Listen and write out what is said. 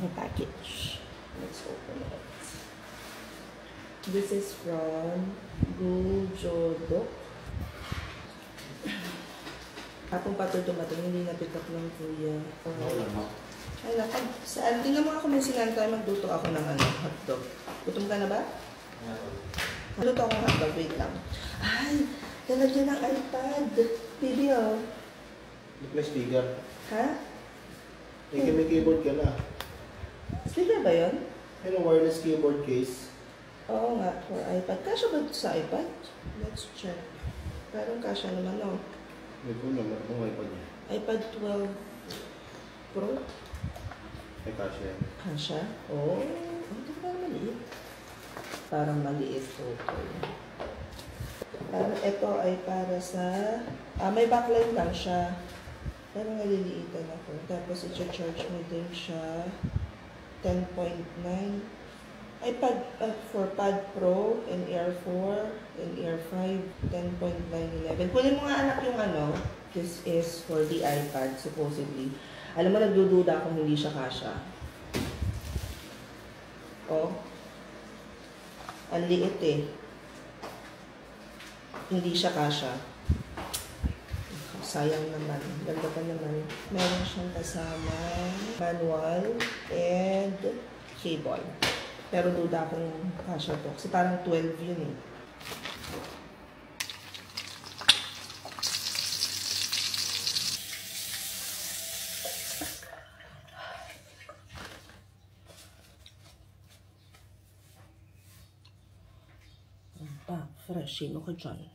aking package. Let's open it. This is from Gujodok. Kapong patol dumating, hindi na-pick up ng kuya. Ay, nakag. Saan? Tingnan mo ako may sinan tayo. Magluto ako ng hotdog. Gutom ka na ba? Magluto ako ng hotdog. Wait lang. Ay, lalagyan ng iPad. Baby, oh. May speaker. Ha? May keyboard ka na. Speaker ba yun? May wireless keyboard case. Oo nga, for iPad. Kasya ba ito sa iPad? Let's check. Parang kasya naman, no? May po naman itong iPad niya. iPad 12 Pro? May kasya yan. Kasya? Oo. Ito parang maliit. Parang maliit. Okay. Parang ito ay para sa... may backlight lang siya. Pero naliliitan ako. Tapos i-charge mo din siya. 10.9. iPad for Pad Pro and Air 4 and Air 5, 10.911. Kunin mo nga anak yung this is for the iPad, supposedly. Alam mo, nagdududa kung hindi siya kasha. Oh. Ang liit eh. Hindi siya kasha. Sayang naman. Ganda pa naman. Meron siyang kasama manual and cable. Pero duda akong kasha to. Kasi parang 12 yun eh. Fresh. Sino ka dyan?